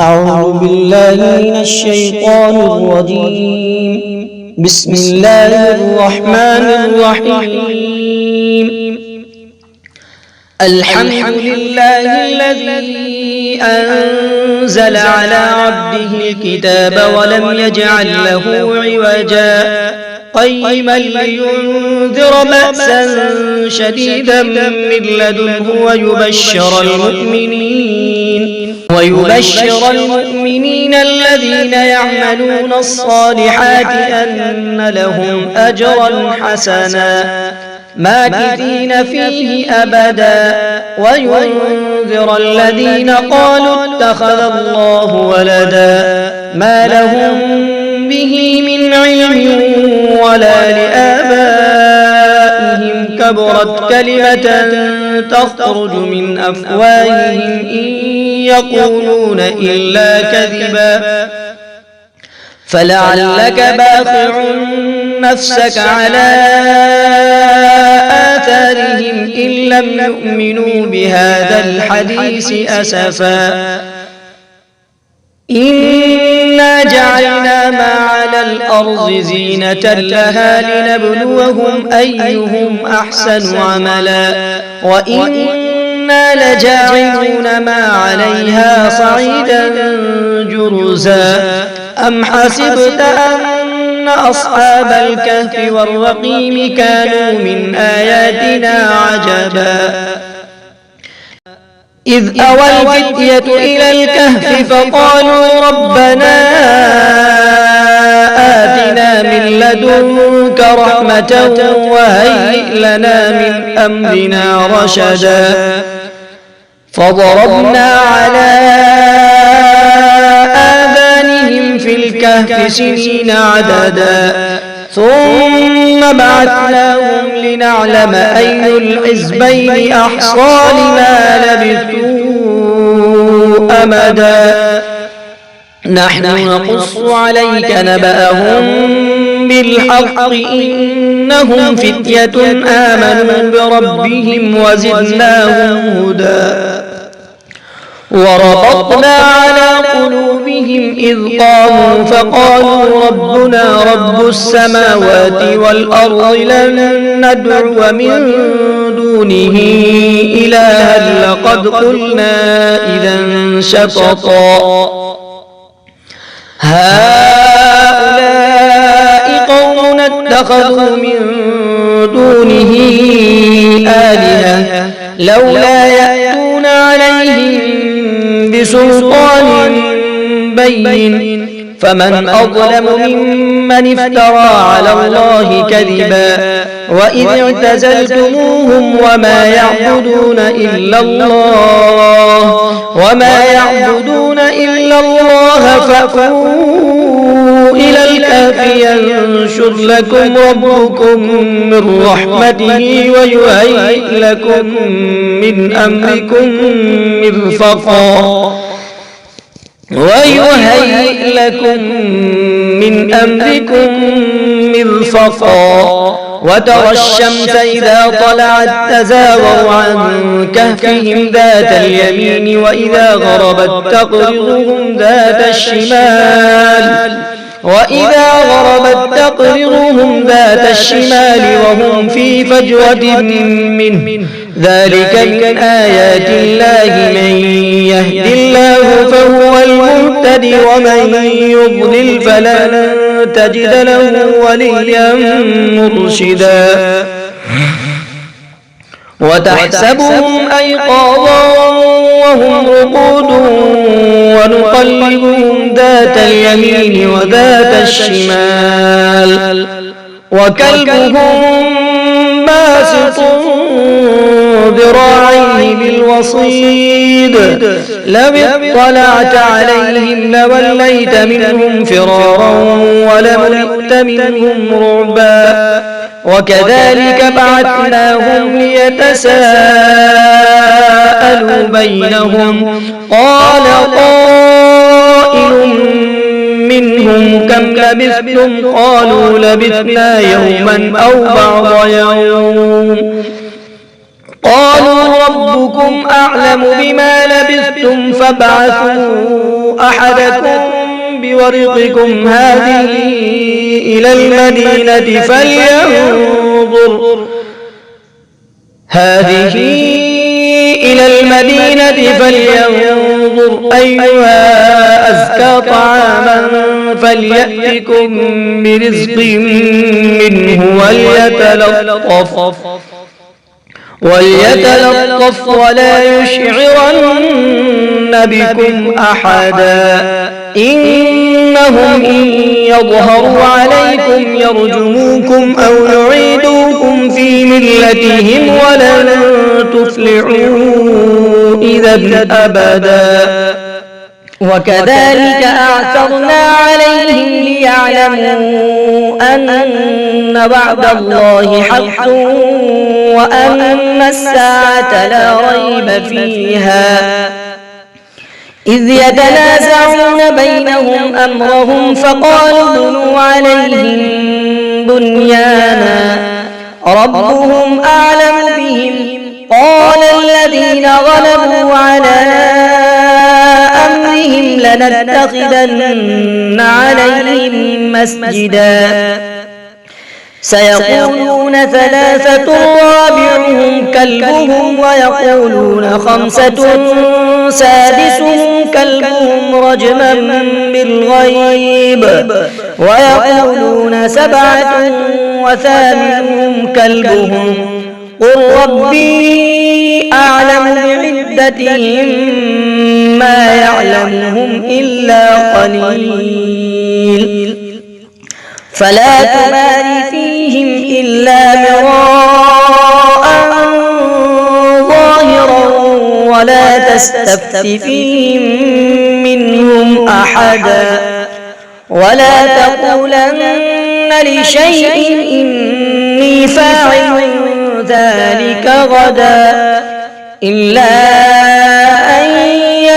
أعوذ بالله من الشيطان الرجيم. بسم الله الرحمن الرحيم. الحمد لله الذي أنزل على عبده الكتاب ولم يجعل له عوجا قيما لينذر بأسا شديدا من لدنه ويبشر المؤمنين الذين يعملون الصالحات أن لهم أجرا حسنا ماكثين فيه أبدا وينذر الذين قالوا اتخذ الله ولدا ما لهم به من علم ولا لآبائهم كبرت كلمة تخرج من أفواههم إن يقولون إلا كذبا فلعلك باخع نفسك على آثارهم إن لم يؤمنوا بهذا الحديث أسفا إنا جعلنا ما على الأرض زينة لها لنبلوهم أيهم أحسن عملا وإنا لجاعلون ما عليها صعيدا جرزا أم حسبت أن أصحاب الكهف والرقيم كانوا من آياتنا عجبا إذ أوى الفتية إلى الكهف فقالوا ربنا آتنا من لدنك رحمة وهيئ لنا من أمرنا رشدا فضربنا على آذانهم في الكهف سنين عددا ثم بعثناهم لنعلم أي الحزبين أحصى لما لبثوا أمدا نحن نقص عليك نبأهم بالحق إنهم فتية آمنوا بربهم وزدناهم هدى وربطنا على قلوبهم إذ قاموا فقالوا ربنا رب السماوات والأرض لن ندعو من دونه إلها لقد قلنا إذا شططا هؤلاء قومنا اتخذوا من دونه آلهة لولا يأتون عليهم بسلطان بين فمن أظلم ممن افترى على الله كذبا وإذ اعتزلتموهم وما يعبدون إلا الله فأووا إلى الكهف ينشر لكم ربكم من رحمته ويهيئ لكم من أمركم مرفقا وترى الشمس إذا طلعت تزاور عن كهفهم ذات اليمين وإذا غربت تقرضهم ذات الشمال وهم في فجوة منه ذلك من آيات الله من يهد الله فهو المهتد ومن يضلل فلن تجد له وليا مرشدا وتحسبهم أيقاظا وهم رقود ونقلبهم ذات اليمين وذات الشمال وكلبهم باسط ذراعيه بالوصيد لو اطلعت عليهم لوليت منهم فرارا ولملئت منهم رعبا وكذلك بعثناهم ليتساءلوا بينهم قال قائل منهم كم لبثتم قالوا لبثنا يوما أو بعض يوم قالوا ربكم أعلم بما لبثتم فابعثوا أحدكم بورقكم هذه إلى المدينة فلينظر أيها أزكى طعاما فليأتكم برزق منه وليتلطف ولا يشعرن بكم أحدا إنهم إن يظهروا عليكم يرجموكم أو يعيدوكم في ملتهم ولن تفلحوا إذا أبدا. وكذلك أعثرنا عليهم ليعلموا أن وعد الله حق وأن الساعة لا ريب فيها إذ يتنازعون بينهم أمرهم فقالوا ابنوا عليهم بنيانا ربهم أعلم بهم قال الذين غلبوا على أمرهم لنتخذن عليهم مسجدا سيقولون ثلاثة رابعهم كلبهم ويقولون خمسة سادسهم كلبهم رجما بالغيب ويقولون سبعة وثامنهم كلبهم قل ربي أعلم بعدتهم ما يعلمهم إلا قليل فلا تمار فيهم إلا مراء ظاهرا ولا تستفت فيهم منهم أحدا ولا تقولن لشيء إني فاعل ذلك غدا إلا أن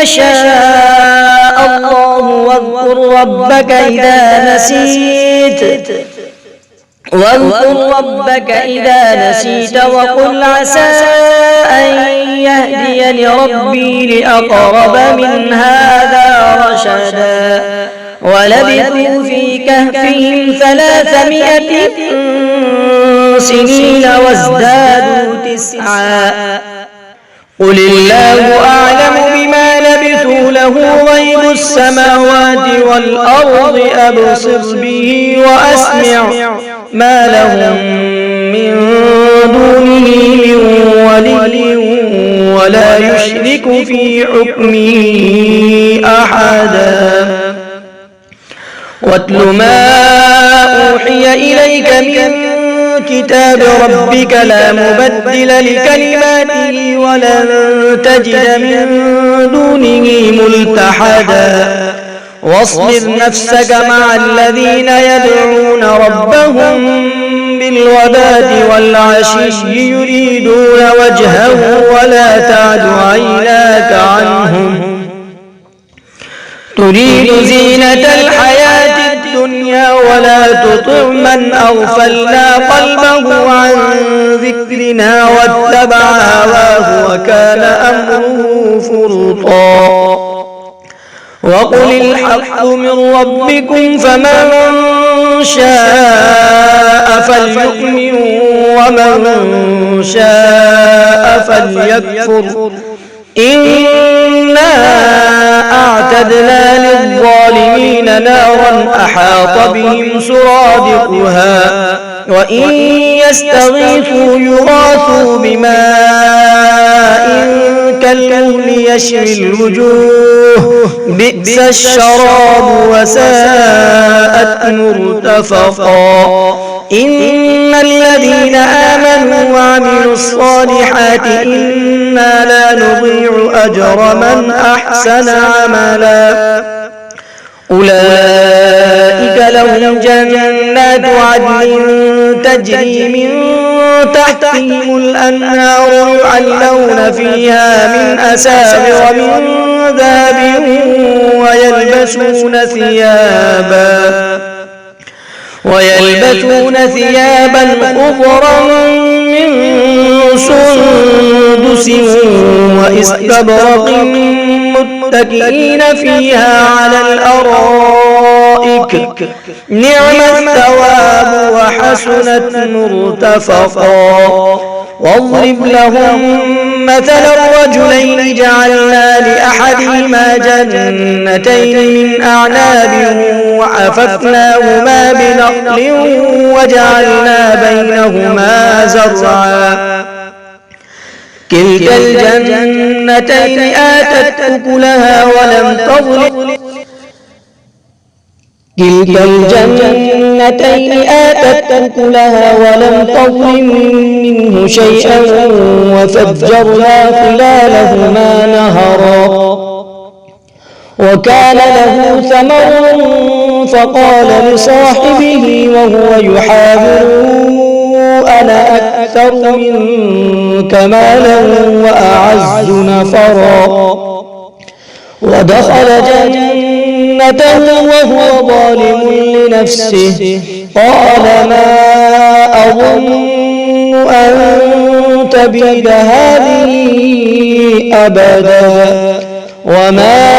يشاء الله واذكر ربك إذا نسيت وقل عسى أن يهديني ربي لأقرب من هذا رشدا ولبثوا في كهفهم 300 سنين وازدادوا 9 قل الله أعلم بما لبثوا له غيب السماوات والأرض أبصر به وأسمع ما لهم من دونه من ولي ولا يشرك في حكمه أحدا واتل ما أوحي إليك من كتاب ربك لا مبدل لكلماته ولن تجد من دونه ملتحدا واصبر نفسك مع الذين يدعون ربهم بالغداة والعشي يريدون وجهه ولا تعد عيناك عنهم تريد زينة الحياة الدنيا ولا تطع من أغفلنا قلبه عن ذكرنا واتبع هواه وكان أمره فرطا وقل الحق من ربكم فمن شاء فليؤمن ومن شاء فليكفر إنا أعتدنا للظالمين نارا أحاط بهم سرادقها وإن يستغيثوا يغاثوا بماء كالمهل يشوي الوجوه بئس الشراب وساءت مرتفقا إن الذين آمنوا وعملوا الصالحات إنا لا نضيع أجر من أحسن عملا أولئك لهم جنات عدن تجري من تحتهم الأنهار يحلون فيها من أساور من ذهب ويلبسون ثيابا خضرا من سندس سندس وإستبرق متكئين فيها على الأرائك نعم الثواب وحسنت مرتفقا واضرب لهم مثل الرجلين جعلنا لأحدهما جنتين من أعناب وحففناهما بنخل وجعلنا بينهما زرعا كلتا الجنتين آتت أكلها ولم تظلم منه شيئا وفجرنا خلالهما نهرا وكان له ثمر فقال لصاحبه وهو يحاوره أنا أكثر منك مالا وأعز نفرا ودخل جنته وهو ظالم لنفسه قال ما أظن أن تبيد هذه أبدا وما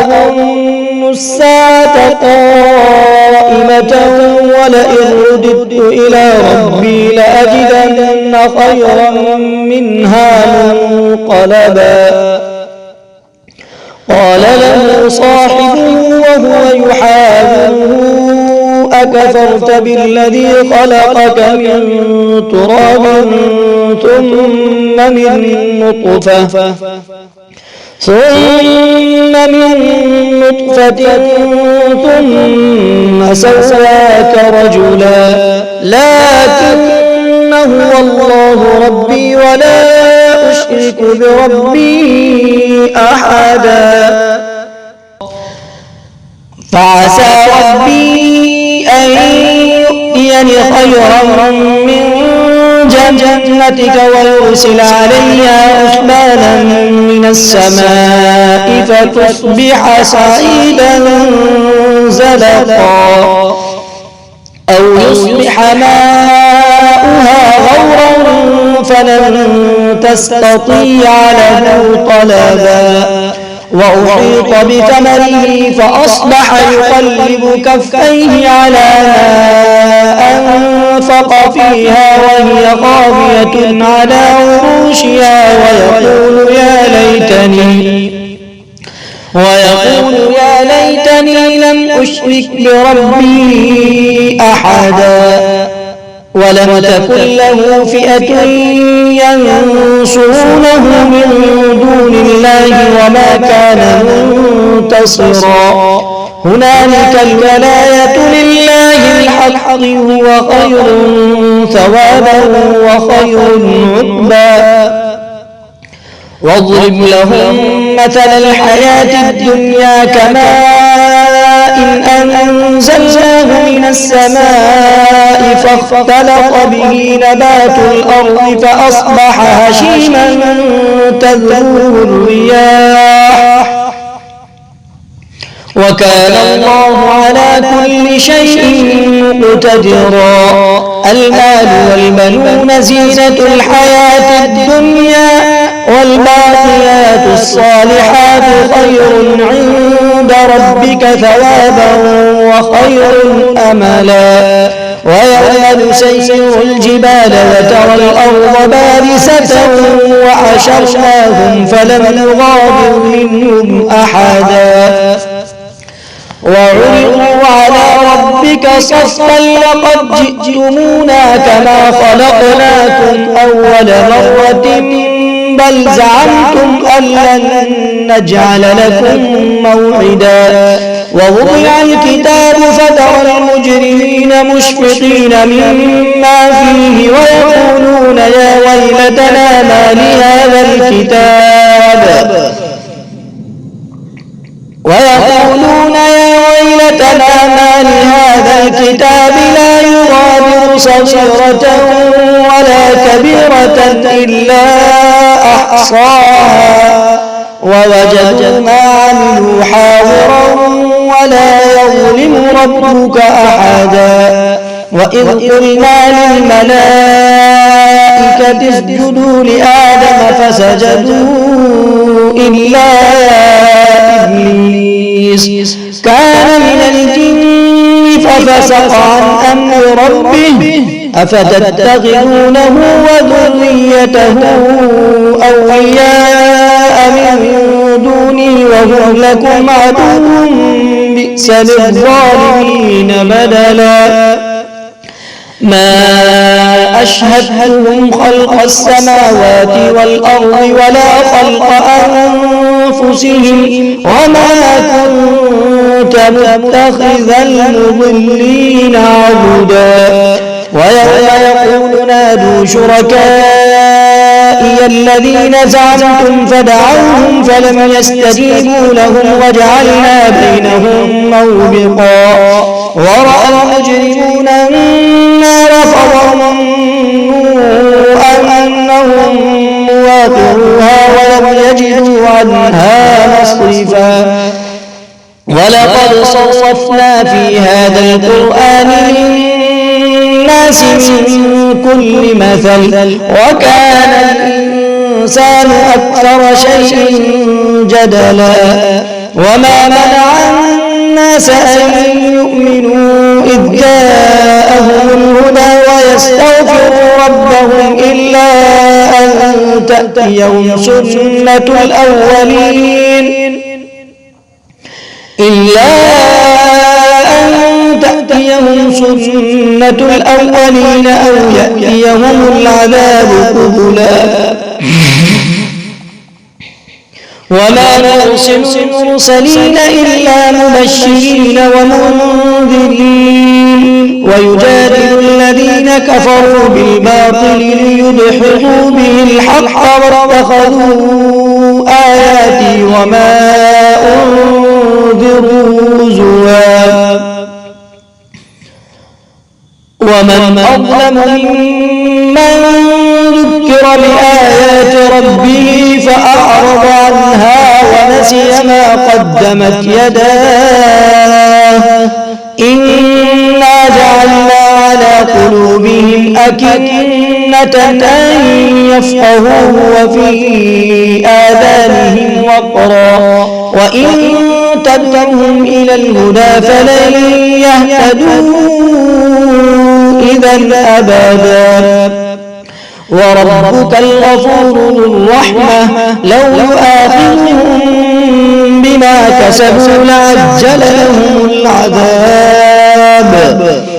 أظن الساعة قائمة ولئن رددت إلى ربي لأجدن خيرا منها منقلبا قال له صاحبه وهو يحاوره أكفرت بالذي خلقك من تراب ثم من نطفة ثم سواك رجلا لكن هو الله ربي ولا أشرك بربي أحدا فعسى ربي أن يؤتيني خيرا من جنتك ويرسل عليها حسبانا من السماء فتصبح صعيدا زلقا أو يصبح ماؤها غورا فلن تستطيع له طلبا وأحيط بثمره فأصبح يقلب كفيه على ما أنفق فيها وهي خاوية على عروشها ويقول يا ليتني لم أشرك بربي أحدا ولم تكن له فئة ينصرونه من دون الله وما كان منتصرا هنالك الولاية لله الحق هو خير ثوابا وخير عقبا واضرب لهم مثل الحياة الدنيا كماء إن أنزلناه من السماء فاختلط به نبات الأرض فأصبح هشيما تذروه الرياح وكان الله على كل شيء مقتدرا المال والبنون زينة الحياة الدنيا والباقيات الصالحات خير عند ربك ثوابا وخير أملا ويوم نسير الجبال وترى الأرض بارزة وحشرناهم فلم نغادر منهم أحدا وعرضوا على ربك صفا لقد جئتمونا كما خلقناكم أول مرة بل زعمتم أن لن نجعل لكم موعدا ووضع الكتاب فترى المجرمين مشفقين مما فيه ويقولون يا ويلتنا ما لهذا الكتاب لا يغادر صغيرة ولا كبيرة إلا أحصاها ووجدوا ما عملوا حاضرا ولا يظلم ربك أحدا وإذ قلنا للملائكة اسجدوا لآدم فسجدوا إلا إبليس كان من الجن ففسق عن أمر ربه أفتتخذونه وذريته أولياء من دوني وهم لكم عدو بئس للظالمين بدلا ما أشهدتهم خلق السماوات والأرض ولا خلق أنفسهم وما كنت متخذ المضلين عضدا ويوم يقول نادوا شركائي الذين زعمتم فدعوهم فلم يستجيبوا لهم وجعلنا بينهم موبقا ورأى المجرمون النار فظنوا أنهم مواقعوها ولم يجدوا عنها مصرفا ولقد صرفنا في هذا القرآن للناس من كل مثل وكان الإنسان أكثر شيء جدلا وما منع الناس أن يؤمنوا إذ جاءهم الهدى ويستغفروا ربهم إلا أن تأتيهم سنة الأولين أو يأتيهم العذاب قبلا وما نرسل المرسلين إلا مبشرين ومنذرين ويجادل الذين كفروا بالباطل ليدحضوا به الحق واتخذوا آياتي وما أنذروا هزوا ومن أظلم ممن ذكر بآيات ربه فأعرض عنها ونسي ما قدمت يداه إنا جعلنا على قلوبهم أكنة أن يفقهوه وفي آذانهم وقرا وإن تدعوهم إلى الهدى فلن يهتدوا إذا أبدا وربك الغفور ذو الرحمة لو يؤاخذهم بما كسبوا لعجل لهم العذاب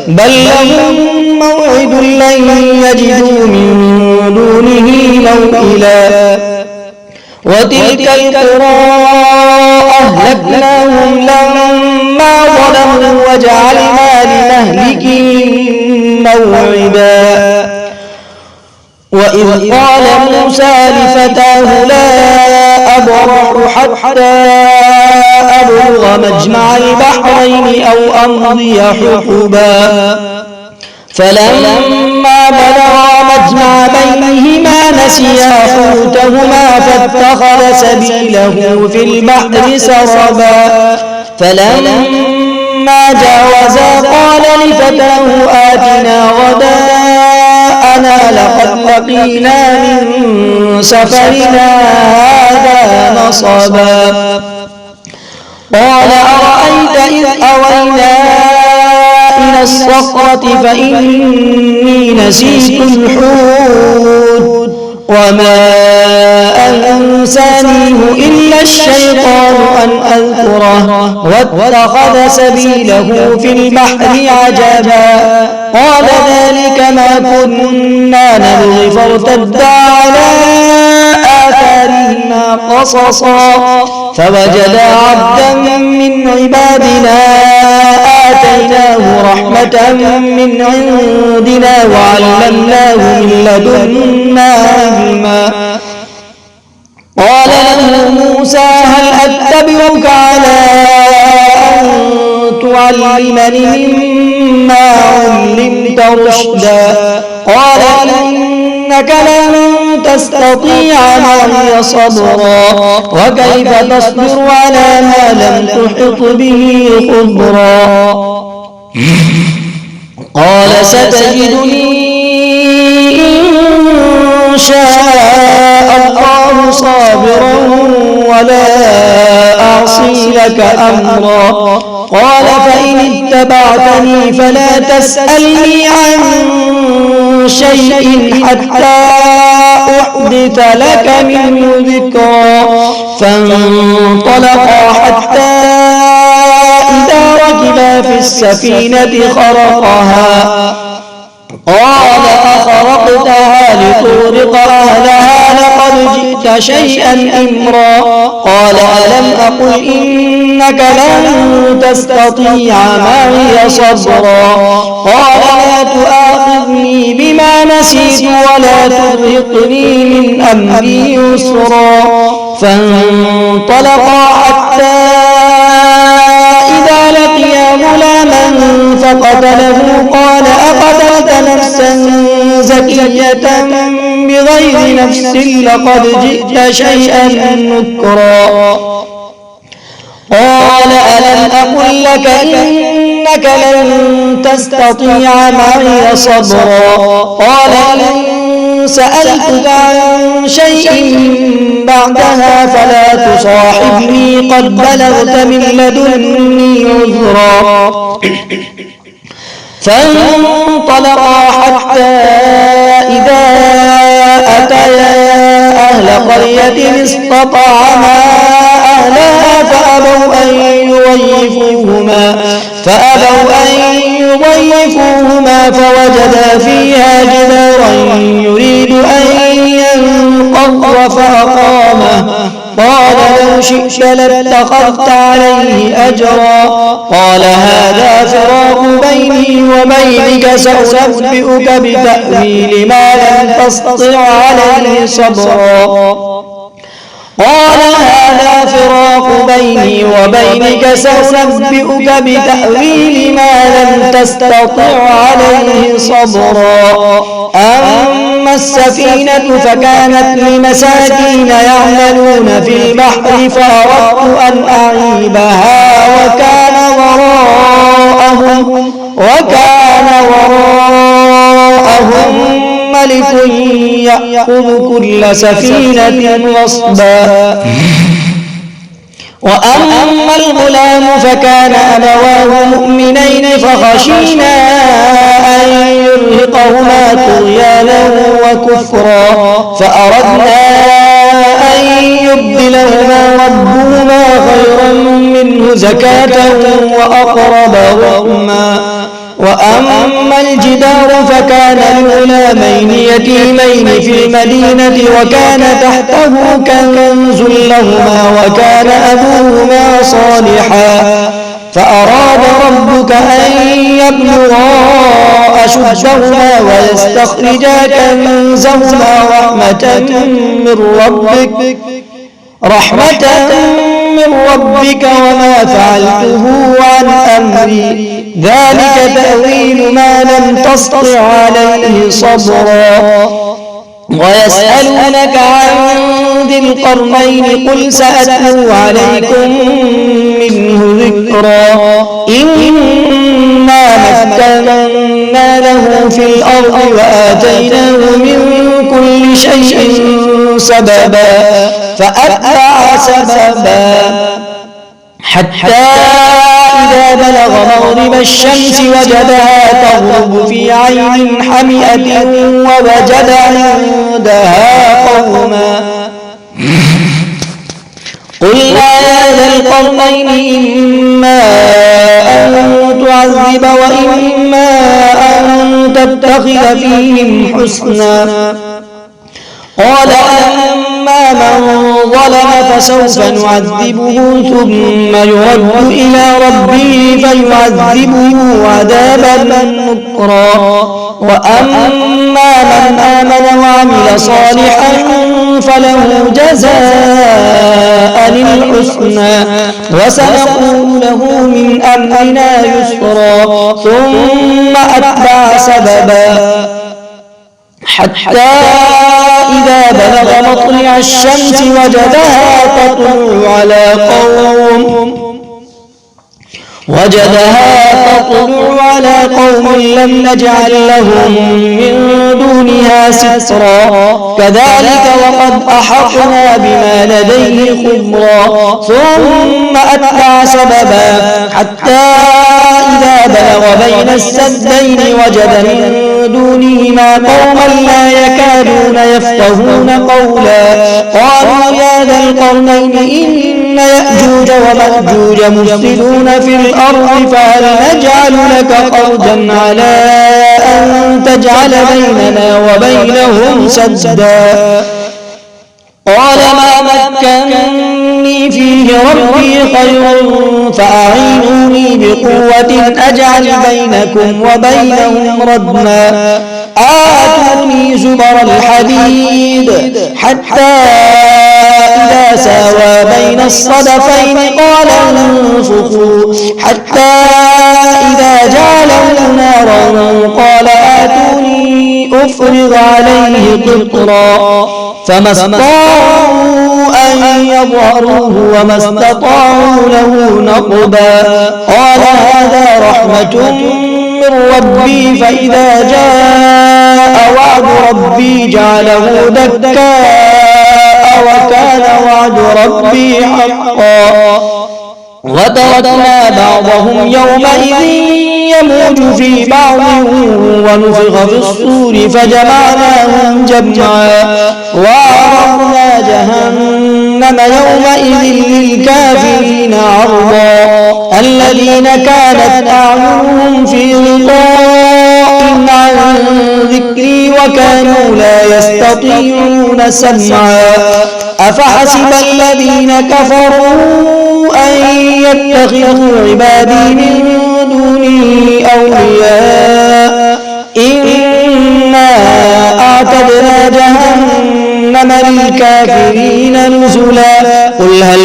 بل لهم موعد لن يجدوا من دونه موئلا وتلك القرى أهلكناهم لما ظلموا وجعلنا لمهلكهم موعدا وإذ قال موسى لفتاه لا أبرح حتى أبلغ مجمع البحرين أو أمضي حقبا فلما بلغا مجمع بينهما نسيا حوتهما فاتخذ سبيله في البحر سربا فلما جاوزا قال لفتاه آتنا غداءنا لقد لقينا من سفرنا هذا نصبا قال أرأيت إذ أوينا إلى الصخرة فإني نسيت الحوت وما أنسانيه إلا الشيطان أن أذكره واتخذ سبيله في البحر عجبا قال ذلك ما كنا نبغي فارتدا على آثارهما قصصا فوجدا عبدا من عبادنا آتيناه رحمة من عندنا وعلمناه من لدنا علما قال له موسى هل أتبعك على أن تعلمني مما علمت رشدا قال إنك لن تستطيع معي صبرا وكيف تصبر على ما لم تحط به خبرا قال ستجدني إن شاء الله صابرا ولا أعصي لك أمرا. قال فإن اتبعتني فلا تسألني عن شيء حتى أحدث لك منه ذكرا. فانطلقا حتى إذا ركبا في السفينة خرقها. قال أخرقتها لتغرق أهلها لقد جئت شيئا إمرا. قال ألم أقل إنك لن تستطيع معي صبرا. قال لا تؤاخذني بما نسيت ولا ترهقني من أمري يسرا. فانطلقا حتى إذا لقيا غلاما فقتله. قال أقتلت نفسا زكية بغير نفس لقد جئت شيئا نكرا. قال ألم أقل لك إنك لن تستطيع معي صبرا. قال إن سألتك عن شيء بعدها فلا تصاحبني قد بلغت من لدني عذرا. فانطلقا حتى إذا أتيا أهل قرية استطعما أهلها فأبوا أن يضيفوهما فوجدا فيها جدارا يريد أن ينقض فأقامه. قال لو شئت لاتخذت عليه أجرا. قال هذا فراق بيني وبينك سأنبئك بتأويل ما لم تستطع عليه صبرا. قال هذا فراق بيني وبينك سأنبئك بتأويل ما لم تستطع عليه صبرا. أما السفينة فكانت لمساكين يعملون في البحر فأردت أن أعيبها وكان وراءهم ملك يأخذ كل سفينة غصبا. وأما الغلام فكان أبواه مؤمنين فخشينا أن يرهقهما طغيانا وكفرا فأردنا أن يبدلهما ربهما خيرا منه زكاة وأقرب رحما. وأما الجدار فكان لغلامين يتيمين في المدينة وكان تحته كنز لهما وكان أبوهما صالحا. فأراد ربك أن يبلغا أشدهما ويستخرجا كنزهما رحمة من ربك وما فعلته عن أمري ذلك تأويل ما لم تستطع عليه صبرا. ويسألونك عن ذي القرنين قل سأتلو عليكم منه ذكرا. إنا مكنا له في الأرض وآتيناه من كل شيء سببا فأتبع سببا حتى إذا بلغ مغرب الشمس وجدها تغرب في عين حمئة ووجد عندها قوما. قلنا يا ذا القرنين إما أن تعذب وإما أن تتخذ فيهم حسنا. قال أما من ظلم فسوف نعذبه ثم يرد إلى ربه فيعذبه عذابا نكرا. وأما من آمن وعمل صالحا فله جزاء الحسنى وسنقول له من أمرنا يسرا. ثم أتبع سببا حتى إذا بلغ مطلع الشمس وجدها تطلع على قوم وجدها تطلع على قوم لم نجعل لهم من دونها سترا كذلك وقد أحطنا بما لديه خبرا ثم أتبع سببا حتى إذا بلغ بين السدين وجد من دونهما قوما لا يكادون يفقهون قولا قالوا يا ذا القرنين إن يأجوج ومأجوج مفسدون في الأرض فهل نجعل لك خرجا على أن تجعل بيننا وبينهم سدا قال ما مكنني فيه ربي خير فأعينوني بقوة أجعل بينكم وبينهم ردما آتوني زبر الحديد حتى إذا ساوى بين الصدفين قال انفخوا حتى إذا جعله نارا قال آتوني أفرغ عليه قطرا فما استطاعوا أن يظهروه وما استطاعوا له نقبا قال هذا رحمة من ربي فإذا جاء وعد ربي جعله دكا وكان وعد ربي حقا وتركنا بعضهم يومئذ يموج في بعض ونفخ في الصور فجمعناهم جمعا وعرضنا جهنم يومئذ للكافرين عرضا الذين كانت أعينهم في غطاء عن ذكري وكانوا لا يستطيعون سمعا أفحسب الذين كفروا أن يتخذوا عبادي من دوني أولياء إنا أعتدنا جهنم للكافرين نزلا قل هل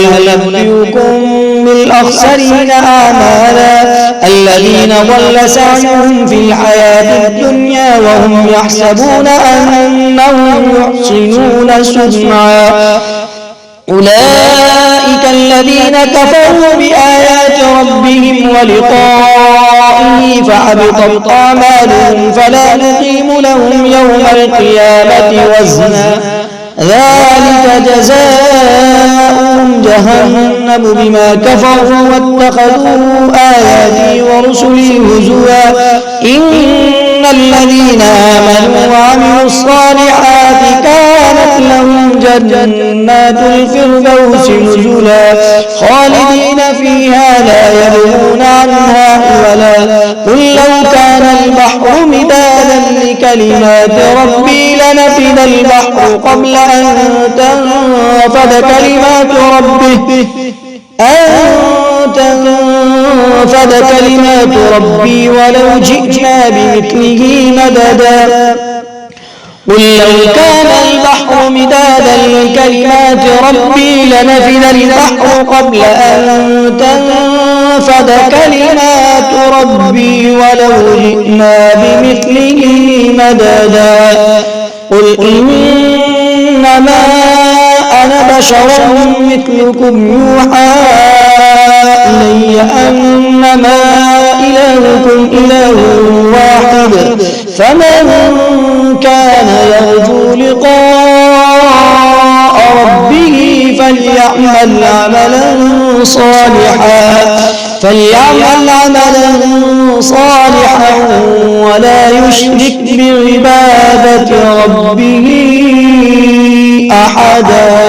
ننبئكم بالأخسرين أعمالا الذين ضل سعيهم في الحياة الدنيا وهم يحسبون أنهم يحسنون صنعا أولئك الذين كفروا بآيات ربهم ولقائه فحبطت أعمالهم فلا نقيم لهم يوم القيامة وزنا ذلك جزاؤهم جهنم بما كفروا واتخذوا آياتي ورسلي هزوا إن الذين آمنوا وعملوا الصالحات كانت لهم جنات الفردوس نزلا خالدين فيها لا يبغون عنها حولا قل لو كان البحر مدادا لكلمات ربي لنفد البحر قبل أن تنفد كلمات ربي ولو جئنا بمثله مددا قل لو كان البحر مدادا لكلمات ربي لنفد البحر قبل أن تنفد كلمات ربي ولو جئنا بمثله مددا قل إنما أنا بشر مثلكم يوحى إلي أنما إلهكم إله واحد فمن كان يرجو لقاء ربه فليعمل عملا صالحا ولا يشرك بعبادة ربه أحدا.